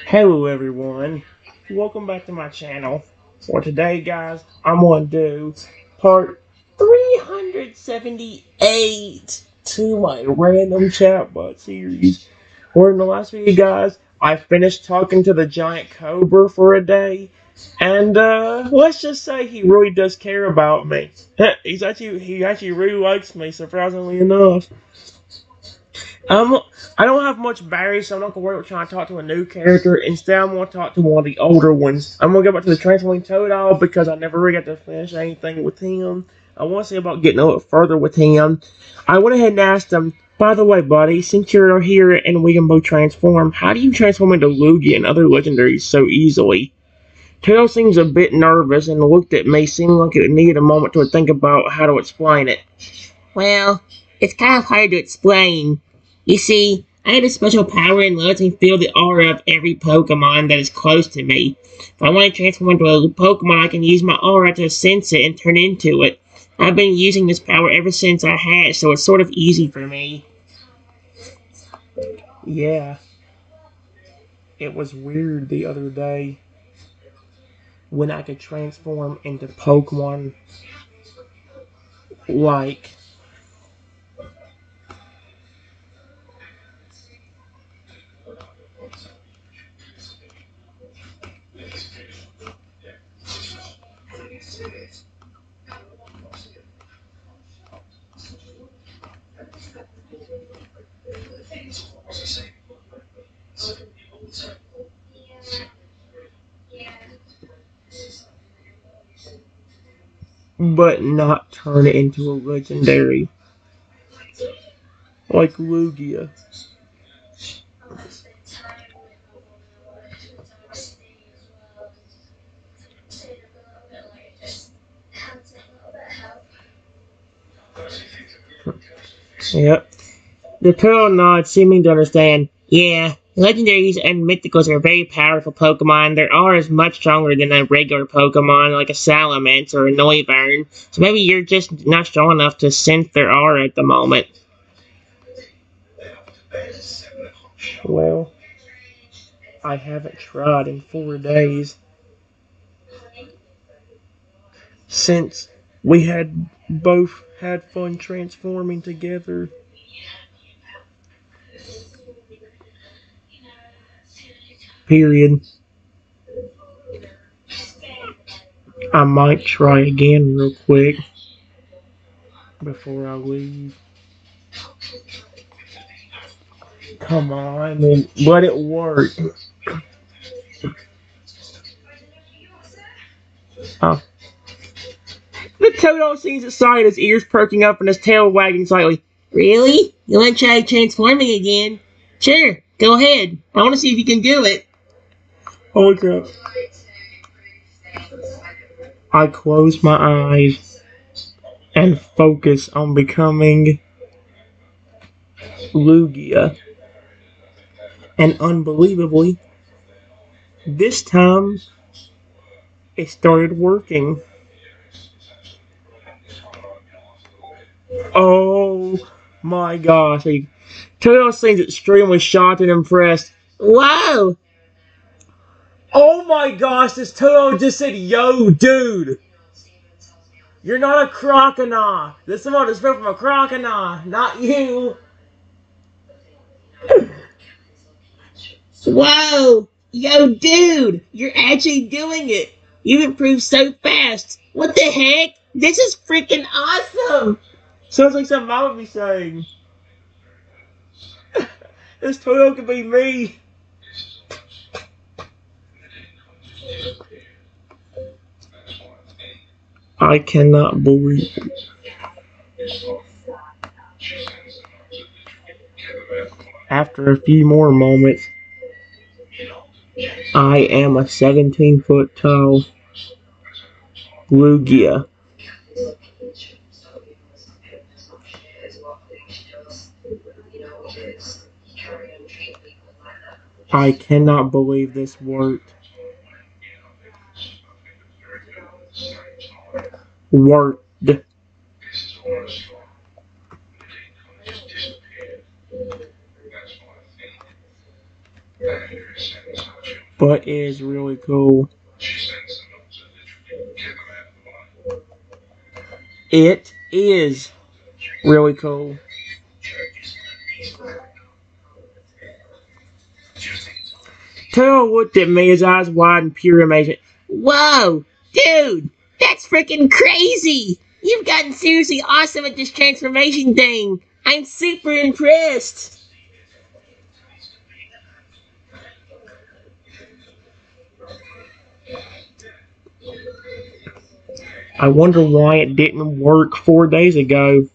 Hello everyone, welcome back to my channel. For today guys, I'm going to do part 378 to my random chatbot series. Where in the last video guys, I finished talking to the giant cobra for a day. And let's just say he really does care about me. He actually really likes me, surprisingly enough. Um, I don't have much battery, so I'm not gonna worry about trying to talk to a new character. Instead, I'm gonna talk to one of the older ones. I'm gonna go back to the Transforming Totodile because I never really got to finish anything with him. I want to see about getting a little further with him. I went ahead and asked him, by the way, buddy, since you're here and we can both transform, how do you transform into Lugia and other legendaries so easily? Toto seems a bit nervous and looked at me, seeming like it needed a moment to think about how to explain it. Well, it's kind of hard to explain. You see, I have a special power and lets me feel the aura of every Pokemon that is close to me. If I want to transform into a Pokemon, I can use my aura to sense it and turn into it. I've been using this power ever since I hatched, so it's sort of easy for me. Yeah, it was weird the other day when I could transform into Pokemon like... but not turn it into a legendary like Lugia. Yep. The Pearl nods, seeming to understand. Yeah, legendaries and mythicals are very powerful Pokemon. Their aura is much stronger than a regular Pokemon like a Salamence or a Noivern. So maybe you're just not strong enough to sense their aura at the moment. Well, I haven't tried in 4 days. Since we had both had fun transforming together. Period. I might try again real quick before I leave. Come on, and let it work. Oh. The Totodile seems excited, his ears perking up and his tail wagging slightly. Really? You want to try transforming again? Sure, go ahead. I want to see if you can do it. Holy crap. I close my eyes and focus on becoming Lugia. And unbelievably, this time, it started working. Oh my gosh. Totodile seems extremely shocked and impressed. Wow! Oh my gosh, this Totodile just said, yo, dude! You're not a crocodile! This is what is from a crocodile, not you! Whoa! Yo, dude! You're actually doing it! You've improved so fast! What the heck? This is freaking awesome! Sounds like something I would be saying. This Totodile could be me! I cannot believe it. After a few more moments, I am a 17-foot tall Lugia. I cannot believe this worked. Worked. But it is really cool. It is really cool. Taro looked at me, his eyes wide in pure amazement. Whoa, dude, that's freaking crazy! You've gotten seriously awesome at this transformation thing. I'm super impressed. I wonder why it didn't work 4 days ago.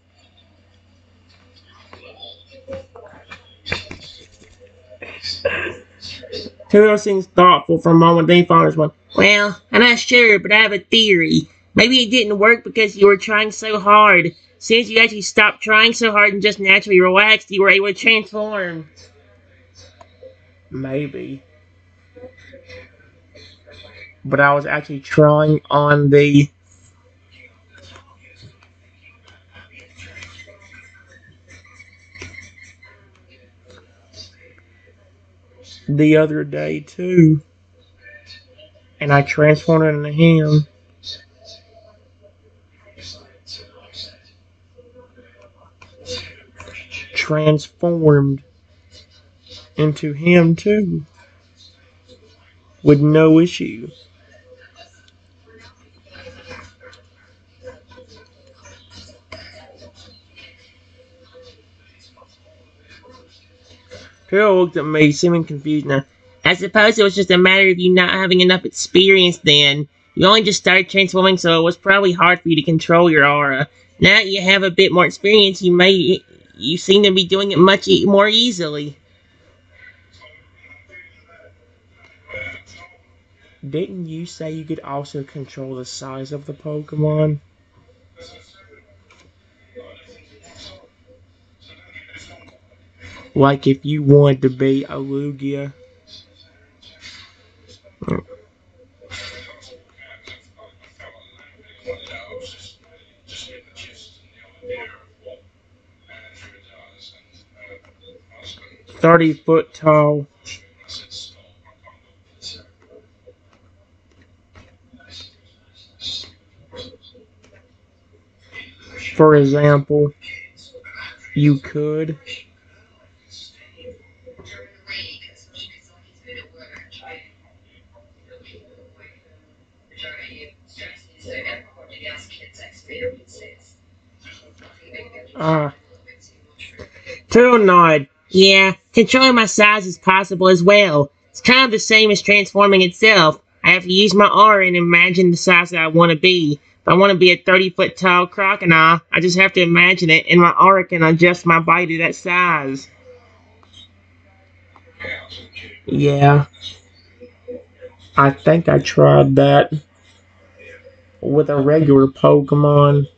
Taro seems thoughtful for a moment, then he finally went, Well, I'm not sure, but I have a theory. Maybe it didn't work because you were trying so hard. Since you actually stopped trying so hard and just naturally relaxed, you were able to transform. maybe. But I was actually trying on the other day too. And I transformed into him. Transformed into him too. With no issue. Carol looked at me, seeming confused now. I suppose it was just a matter of you not having enough experience then. You only just started transforming, so it was probably hard for you to control your aura. Now that you have a bit more experience, you seem to be doing it much more easily. Didn't you say you could also control the size of the Pokemon? Like if you wanted to be a Lugia. 30-foot tall. For example, you could. Tail nod. Yeah, controlling my size is possible as well. It's kind of the same as transforming itself. I have to use my aura and imagine the size that I want to be. If I want to be a 30-foot tall crocodile, I just have to imagine it, and my aura can adjust my body to that size. Yeah. I think I tried that with a regular Pokemon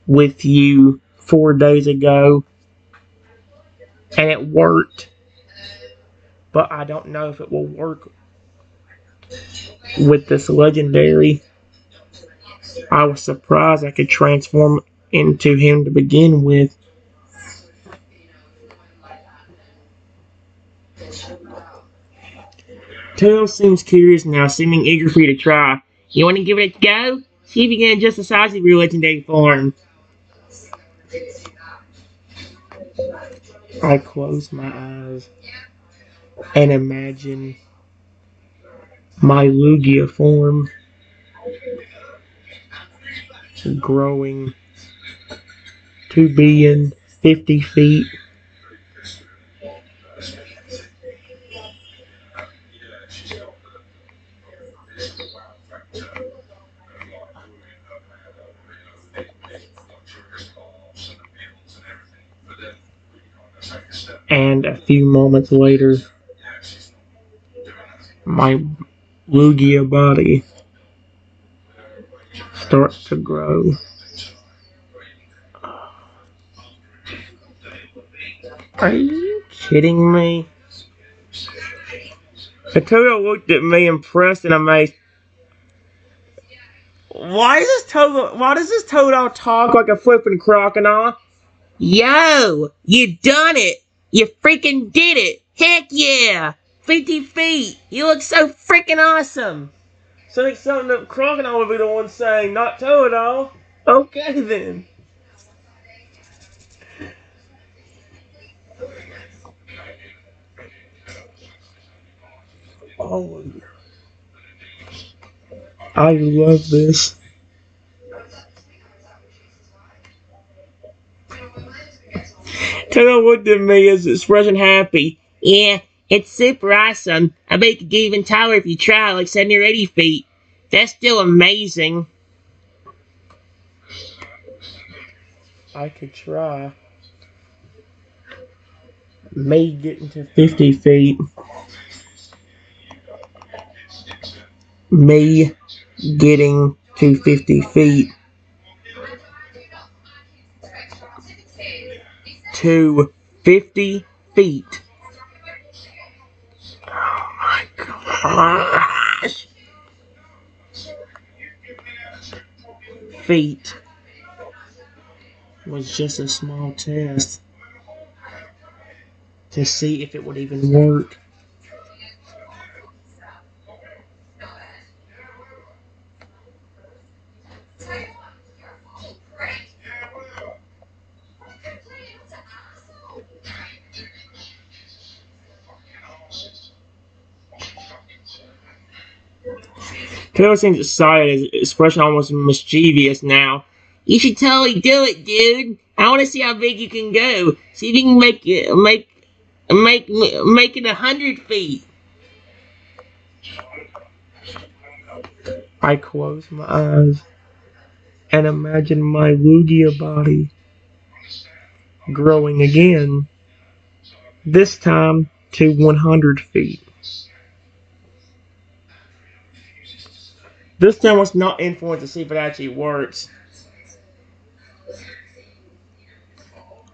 with you 4 days ago. And it worked. But I don't know if it will work with this legendary. I was surprised I could transform into him to begin with. Tails seems curious now, seeming eager for you to try. You want to give it a go? See if you can adjust the size of your legendary form. I close my eyes and imagine my Lugia form growing to being 50 feet. And a few moments later, my Lugia body starts to grow. Are you kidding me? Totodile looked at me impressed and amazed. Why does this Totodile talk like a flippin' crocodile? Yo, you done it! You freaking did it! Heck yeah! 50 feet! You look so freaking awesome! So it's something that Crocodile would be the one saying, not Totodile. Okay then. Oh, I love this. Toto looked at me as expression happy. Yeah, it's super awesome. I bet you could get even taller if you try, like 70 or 80 feet. That's still amazing. I could try. Me getting to 50 feet. Me getting to 50 feet. To 50 feet. Oh my gosh. Feet was just a small test to see if it would even work. Taylor seems excited, his expression almost mischievous now. You should totally do it, dude. I want to see how big you can go. See if you can make it 100 feet. I close my eyes and imagine my Lugia body growing again, this time to 100 feet. This time was not influenced to see if it actually works.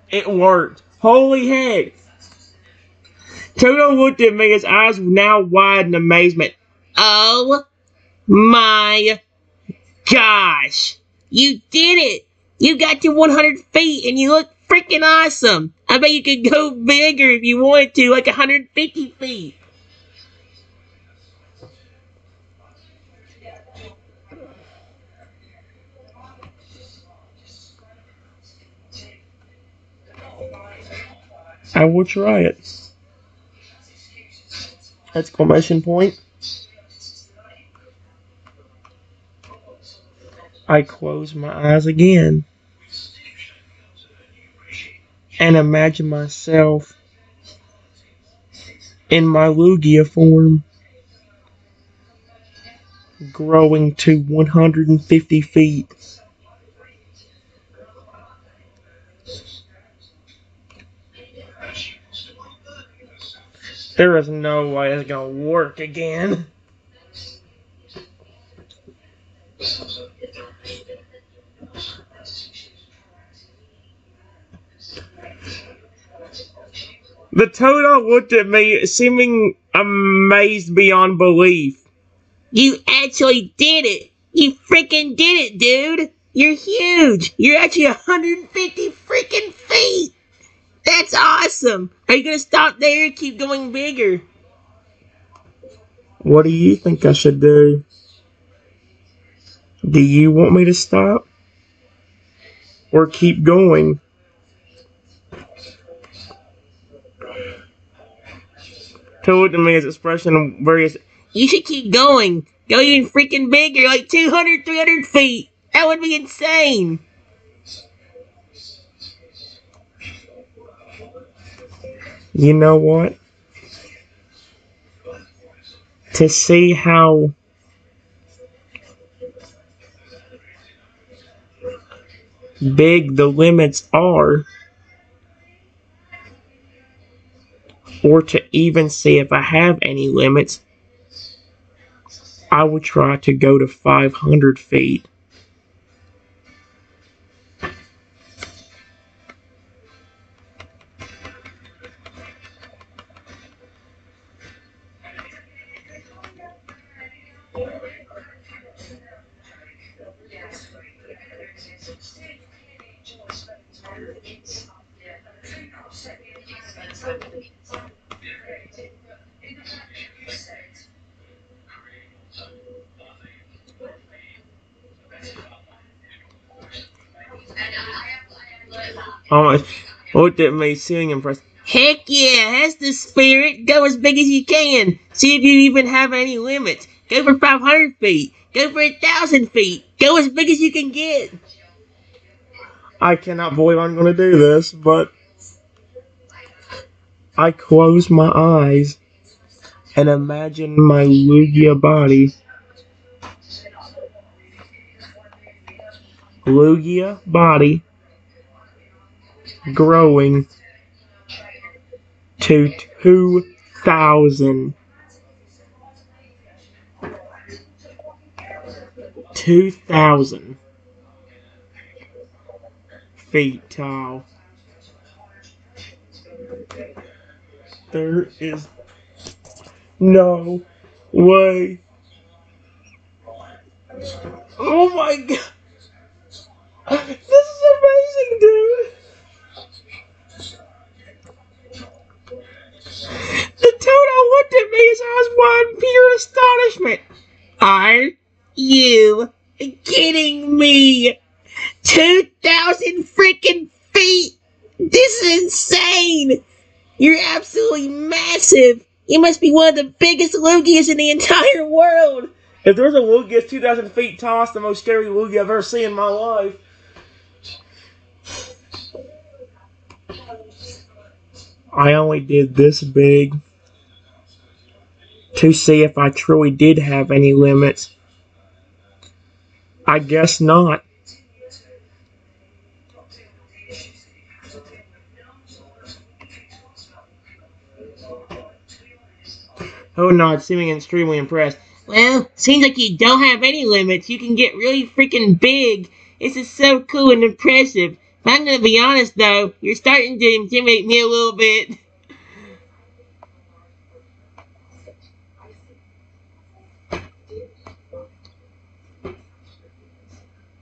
It worked. Holy heck! Toto looked at me, his eyes now wide in amazement. Oh my gosh! You did it! You got to 100 feet and you look freaking awesome! I bet you could go bigger if you wanted to, like 150 feet. I will try it. Exclamation point. I close my eyes again and imagine myself in my Lugia form growing to 150 feet. There is no way it's gonna work again. The Toad looked at me, seeming amazed beyond belief. You actually did it! You freaking did it, dude! You're huge! You're actually 150 freaking feet! That's awesome! Are you gonna stop there and keep going bigger? What do you think I should do? Do you want me to stop? Or keep going? Toad looked at me, his expression various. You should keep going. Go even freaking bigger, like 200, 300 feet. That would be insane. You know what? To see how big the limits are, or to even see if I have any limits, I would try to go to 500 feet. Almost looked at me, seeming impressed. Heck yeah, that's the spirit. Go as big as you can. See if you even have any limits. Go for 500 feet. Go for 1,000 feet. Go as big as you can get. I cannot believe I'm going to do this, but I close my eyes and imagine my Lugia body. Lugia body growing to 2,000. 2,000 feet tall. There is no way. Oh my god. This is amazing, dude. The Toto looked at me as I was in pure astonishment. Are you kidding me? 2,000 freaking feet! This is insane! You're absolutely massive! You must be one of the biggest Lugias in the entire world! If there's a Lugia that's 2,000 feet tall, it's the most scary Lugia I've ever seen in my life. I only did this big to see if I truly did have any limits. I guess not. Oh no, seeming extremely impressed. Well, seems like you don't have any limits. You can get really freaking big. This is so cool and impressive. If I'm gonna be honest though, you're starting to intimidate me a little bit.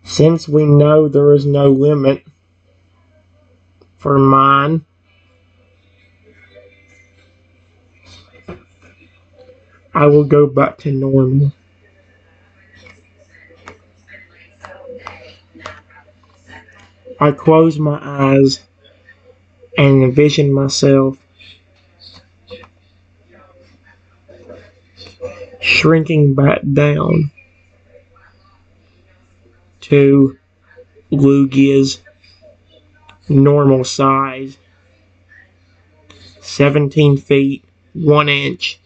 Since we know there is no limit for mine, I will go back to normal. I close my eyes and envision myself shrinking back down to Lugia's normal size, 17 feet, 1 inch.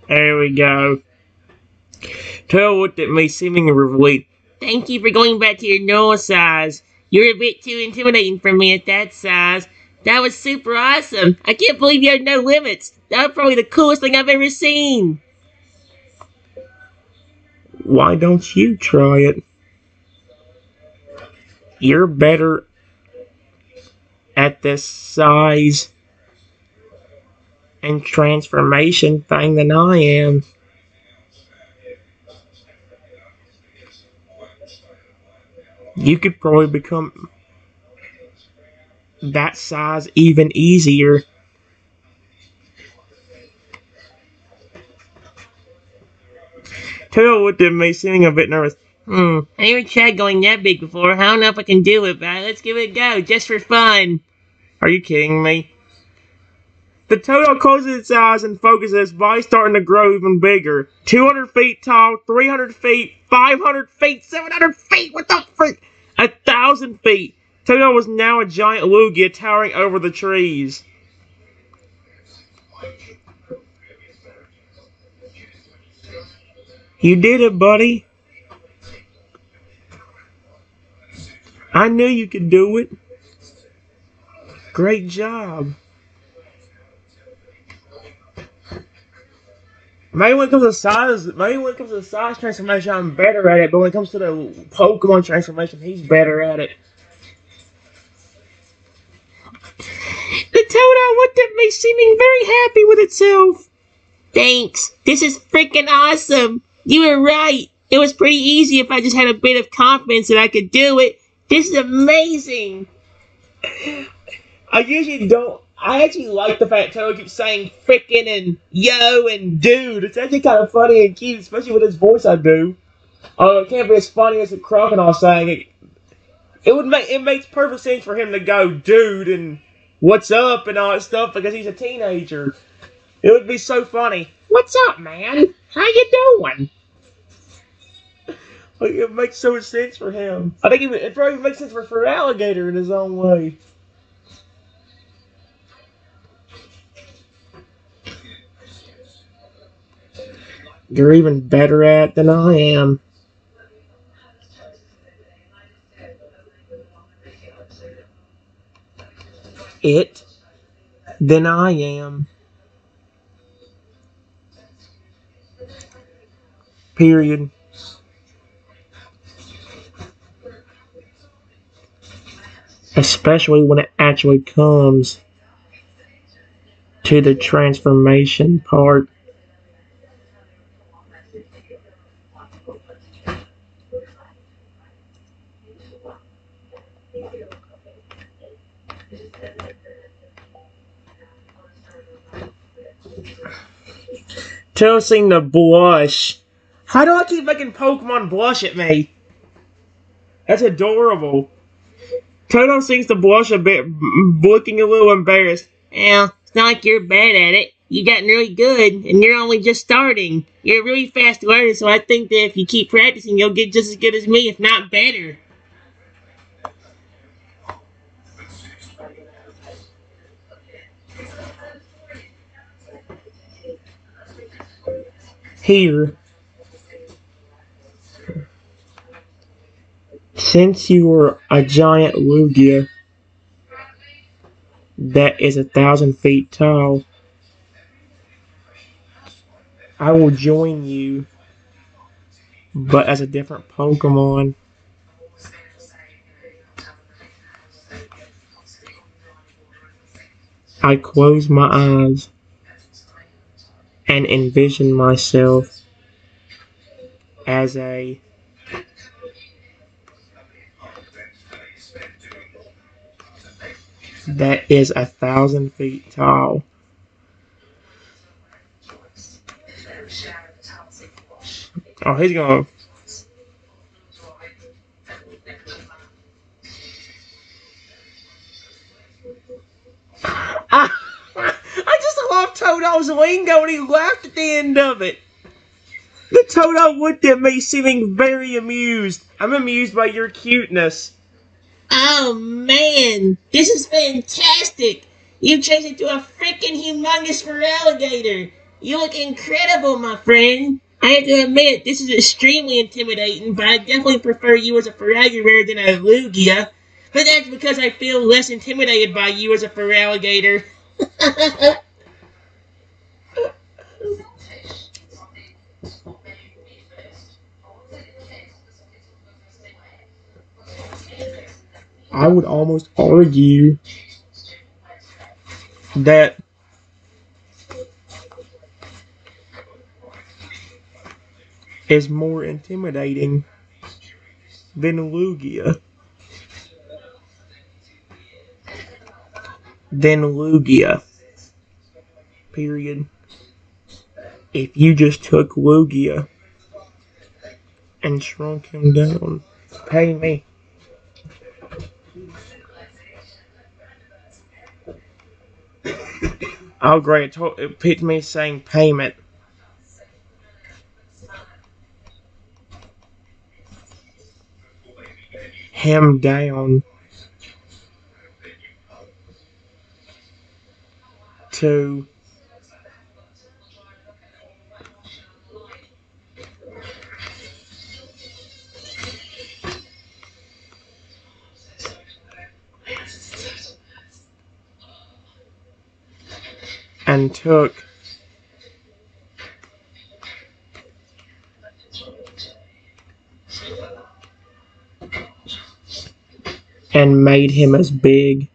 There we go. Tail looked at me, seemingly relieved. Thank you for going back to your normal size. You're a bit too intimidating for me at that size. That was super awesome. I can't believe you had no limits. That was probably the coolest thing I've ever seen. Why don't you try it? You're better at this size and transformation thing than I am. You could probably become that size even easier. Tail looked at me, seeming a bit nervous. I never tried going that big before. I don't know if I can do it, but let's give it a go, just for fun. Are you kidding me? The Toto closes its eyes and focuses, body starting to grow even bigger. 200 feet tall, 300 feet, 500 feet, 700 feet, what the freak? 1,000 feet. Toto was now a giant Lugia towering over the trees. You did it, buddy. I knew you could do it. Great job. Maybe when it comes to size transformation, I'm better at it. But when it comes to the Pokemon transformation, he's better at it. The Toto looked at me, seeming very happy with itself. Thanks. This is freaking awesome. You were right. It was pretty easy if I just had a bit of confidence that I could do it. This is amazing. I I actually like the fact Toto keeps saying frickin' and yo and dude. It's actually kind of funny and cute, especially with his voice I do. Although it can't be as funny as a crocodile saying it. It makes perfect sense for him to go dude and what's up and all that stuff because he's a teenager. It would be so funny. What's up, man? How you doing? Like, it makes so much sense for him. I think it probably makes sense for Alligator in his own way. You're even better at it than I am. It than I am. Period. Especially when it actually comes to the transformation part. Toto seemed to blush. How do I keep making Pokemon blush at me? That's adorable. Toto seems to blush a bit, looking a little embarrassed. Well, it's not like you're bad at it. You gotten really good, and you're only just starting. You're a really fast learner, so I think that if you keep practicing, you'll get just as good as me, if not better. Here, since you are a giant Lugia that is 1,000 feet tall, I will join you, but as a different Pokemon. I close my eyes and envision myself as a that is 1,000 feet tall. Oh, he's gonna. I just love Toto's lingo and he laughed at the end of it. The Toto looked at me seeming very amused. I'm amused by your cuteness. Oh man, this is fantastic! You changed into a freaking humongous alligator. You look incredible, my friend. I have to admit, this is extremely intimidating, but I definitely prefer you as a Feraligatr than a Lugia. But that's because I feel less intimidated by you as a Feraligatr. I would almost argue that is more intimidating than Lugia. Period. If you just took Lugia and shrunk him down, pay me. Oh great, it picked me saying payment. Him down to and took and made him as big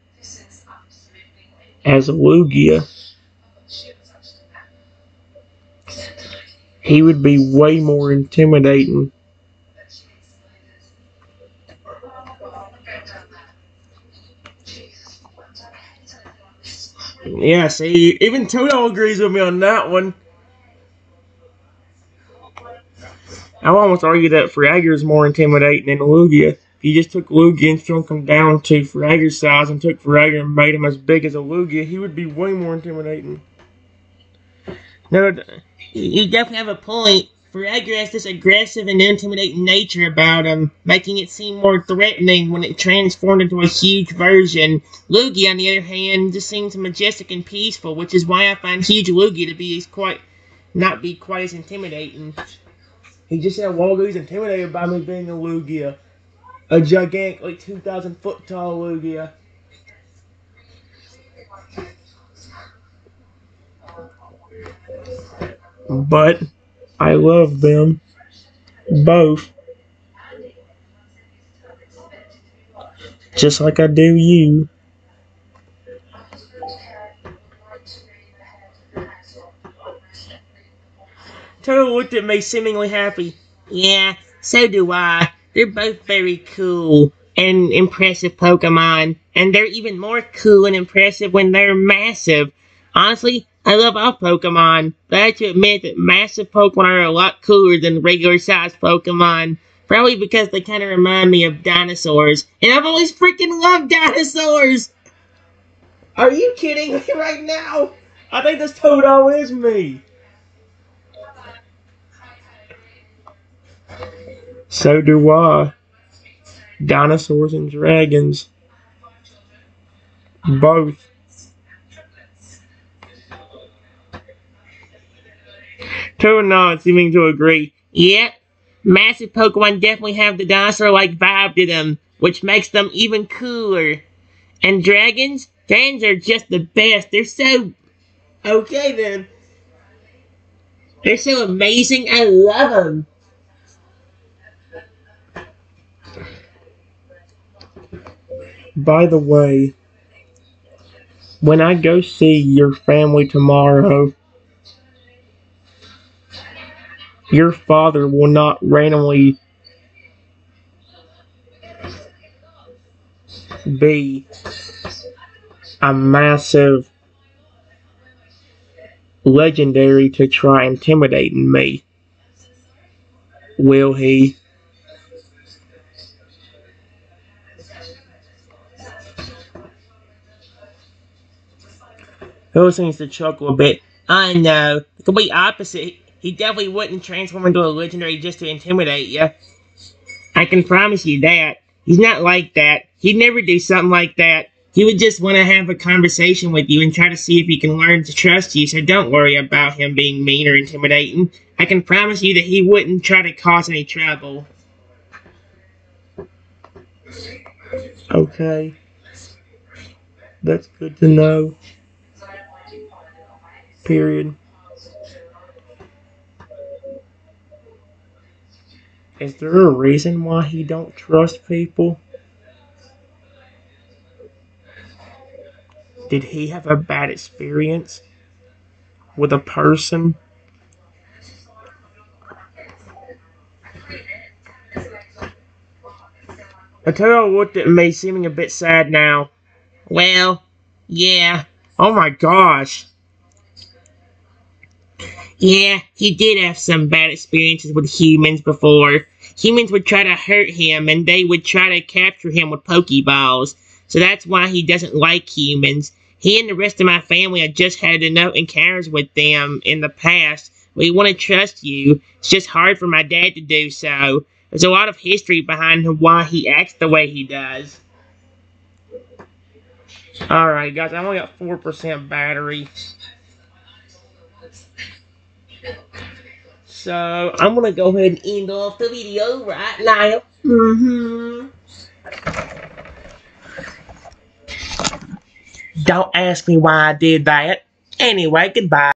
as Lugia, he would be way more intimidating. Yeah, see, even Toto agrees with me on that one. I'll almost argue that Fragger is more intimidating than Lugia. If you just took Lugia and shrunk him down to Fragger's size and took Fragger and made him as big as a Lugia, he would be way more intimidating. No, you definitely have a point. Fragger has this aggressive and intimidating nature about him, making it seem more threatening when it transformed into a huge version. Lugia, on the other hand, just seems majestic and peaceful, which is why I find huge Lugia to be not be quite as intimidating. He just said Walgo's intimidated by me being a Lugia. A gigantic, like 2,000 foot tall Lugia. But I love them both. Just like I do you. Toto looked at me seemingly happy. Yeah, so do I. They're both very cool and impressive Pokemon, and they're even more cool and impressive when they're massive. Honestly, I love all Pokemon, but I have to admit that massive Pokemon are a lot cooler than regular-sized Pokemon. Probably because they kind of remind me of dinosaurs, and I've always freaking loved dinosaurs! Are you kidding me right now? I think this Toto is me. So do I. Dinosaurs and dragons. Both. Toto nods, seeming to agree. Yep, massive Pokemon definitely have the dinosaur-like vibe to them, which makes them even cooler. And dragons? Dragons are just the best. They're so... Okay, then. They're so amazing. I love them. By the way, when I go see your family tomorrow, your father will not randomly be a massive legendary to try intimidating me. Will he? Who seems to chuckle a bit. I know. The complete opposite. He definitely wouldn't transform into a legendary just to intimidate you. I can promise you that. He's not like that. He'd never do something like that. He would just want to have a conversation with you and try to see if he can learn to trust you, so don't worry about him being mean or intimidating. I can promise you that he wouldn't try to cause any trouble. Okay. That's good to know. Period. Is there a reason why he don't trust people? Did he have a bad experience with a person? Otero looked at me, seeming a bit sad now. Well, yeah. Oh my gosh. Yeah, he did have some bad experiences with humans before. Humans would try to hurt him, and they would try to capture him with Pokeballs. So that's why he doesn't like humans. He and the rest of my family have just had enough encounters with them in the past. We want to trust you. It's just hard for my dad to do so. There's a lot of history behind why he acts the way he does. Alright guys, I only got 4% battery. So, I'm gonna go ahead and end off the video right now. Don't ask me why I did that. Anyway, goodbye.